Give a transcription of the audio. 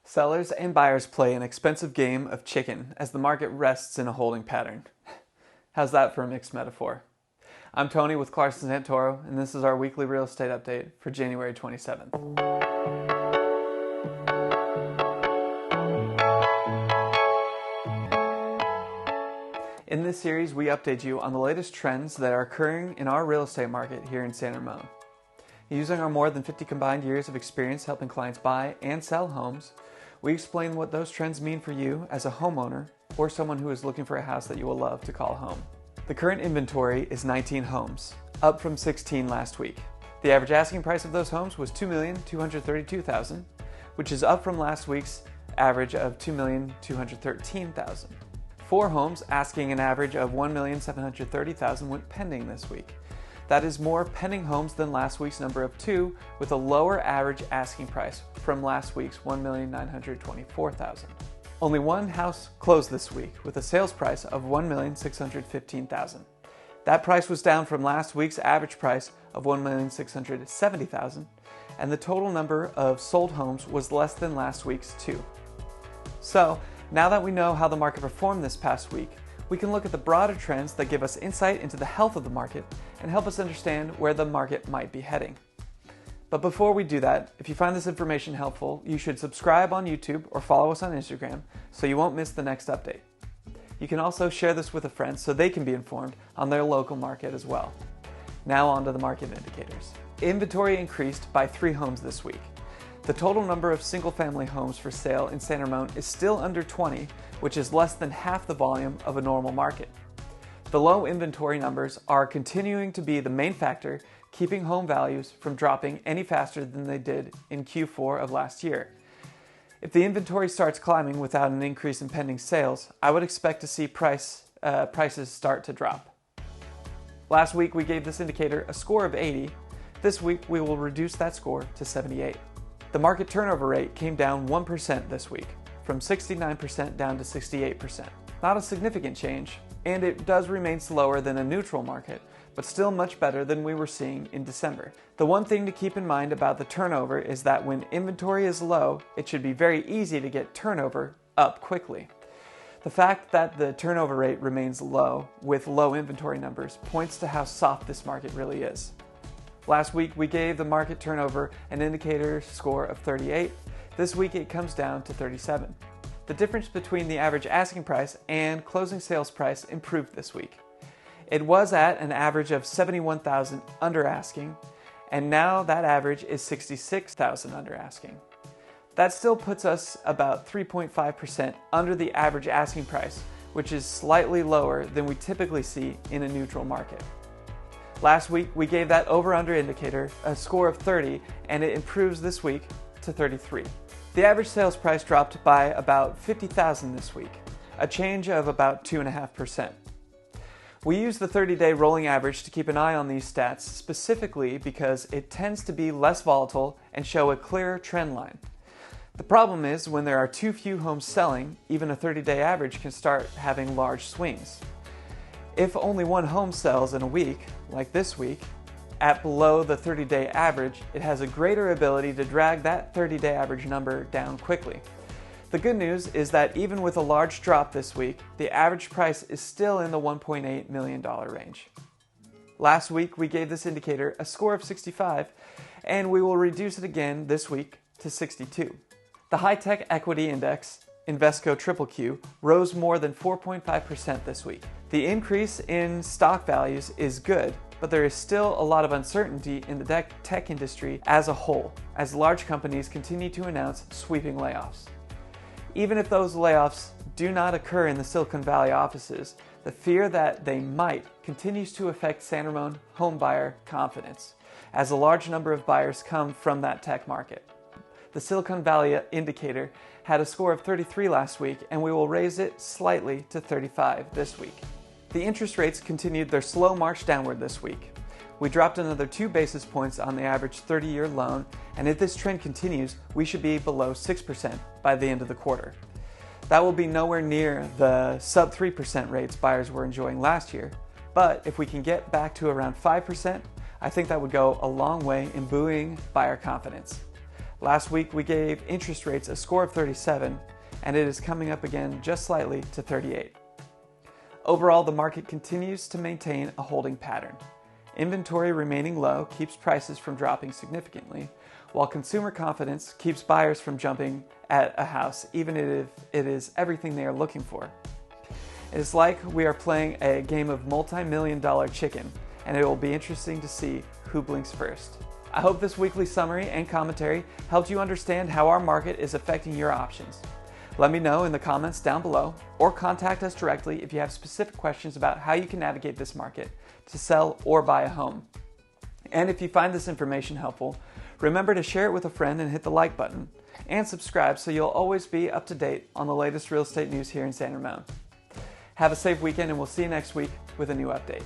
Sellers and buyers play an expensive game of chicken as the market rests in a holding pattern. How's that for a mixed metaphor? I'm Tony with Clarkson Santoro, and this is our weekly real estate update for January 27th. In this series, we update you on the latest trends that are occurring in our real estate market here in San Ramon. Using our more than 50 combined years of experience helping clients buy and sell homes, we explain what those trends mean for you as a homeowner or someone who is looking for a house that you will love to call home. The current inventory is 19 homes, up from 16 last week. The average asking price of those homes was $2,232,000, which is up from last week's average of $2,213,000. 4 homes asking an average of $1,730,000 went pending this week. That is more pending homes than last week's number of 2, with a lower average asking price from last week's $1,924,000. Only one house closed this week with a sales price of $1,615,000. That price was down from last week's average price of $1,670,000, and the total number of sold homes was less than last week's 2. So, now that we know how the market performed this past week, we can look at the broader trends that give us insight into the health of the market and help us understand where the market might be heading. But before we do that, if you find this information helpful, you should subscribe on YouTube or follow us on Instagram so you won't miss the next update. You can also share this with a friend so they can be informed on their local market as well. Now on to the market indicators. Inventory increased by 3 homes this week. The total number of single-family homes for sale in San Ramon is still under 20, which is less than half the volume of a normal market. The low inventory numbers are continuing to be the main factor keeping home values from dropping any faster than they did in Q4 of last year. If the inventory starts climbing without an increase in pending sales, I would expect to see prices start to drop. Last week we gave this indicator a score of 80. This week we will reduce that score to 78. The market turnover rate came down 1% this week, from 69% down to 68%. Not a significant change, and it does remain slower than a neutral market, but still much better than we were seeing in December. The one thing to keep in mind about the turnover is that when inventory is low, it should be very easy to get turnover up quickly. The fact that the turnover rate remains low with low inventory numbers points to how soft this market really is. Last week, we gave the market turnover an indicator score of 38. This week, it comes down to 37. The difference between the average asking price and closing sales price improved this week. It was at an average of $71,000 under asking, and now that average is $66,000 under asking. That still puts us about 3.5% under the average asking price, which is slightly lower than we typically see in a neutral market. Last week, we gave that over-under indicator a score of 30, and it improves this week to 33. The average sales price dropped by about $50,000 this week, a change of about 2.5%. We use the 30-day rolling average to keep an eye on these stats specifically because it tends to be less volatile and show a clearer trend line. The problem is when there are too few homes selling, even a 30-day average can start having large swings. If only one home sells in a week, like this week, at below the 30-day average, it has a greater ability to drag that 30-day average number down quickly. The good news is that even with a large drop this week, the average price is still in the $1.8 million range. Last week, we gave this indicator a score of 65, and we will reduce it again this week to 62. The high-tech equity index, Invesco QQQ, rose more than 4.5% this week. The increase in stock values is good, but there is still a lot of uncertainty in the tech industry as a whole, as large companies continue to announce sweeping layoffs. Even if those layoffs do not occur in the Silicon Valley offices, the fear that they might continues to affect San Ramon home buyer confidence, as a large number of buyers come from that tech market. The Silicon Valley indicator had a score of 33 last week, and we will raise it slightly to 35 this week. The interest rates continued their slow march downward this week. We dropped another 2 basis points on the average 30-year loan, and if this trend continues, we should be below 6% by the end of the quarter. That will be nowhere near the sub 3% rates buyers were enjoying last year, but if we can get back to around 5%, I think that would go a long way in buoying buyer confidence. Last week we gave interest rates a score of 37, and it is coming up again just slightly to 38. Overall, the market continues to maintain a holding pattern. Inventory remaining low keeps prices from dropping significantly, while consumer confidence keeps buyers from jumping at a house even if it is everything they are looking for. It is like we are playing a game of multi-million-dollar chicken, and it will be interesting to see who blinks first. I hope this weekly summary and commentary helped you understand how our market is affecting your options. Let me know in the comments down below, or contact us directly if you have specific questions about how you can navigate this market to sell or buy a home. And if you find this information helpful, remember to share it with a friend and hit the like button, and subscribe so you'll always be up to date on the latest real estate news here in San Ramon. Have a safe weekend, and we'll see you next week with a new update.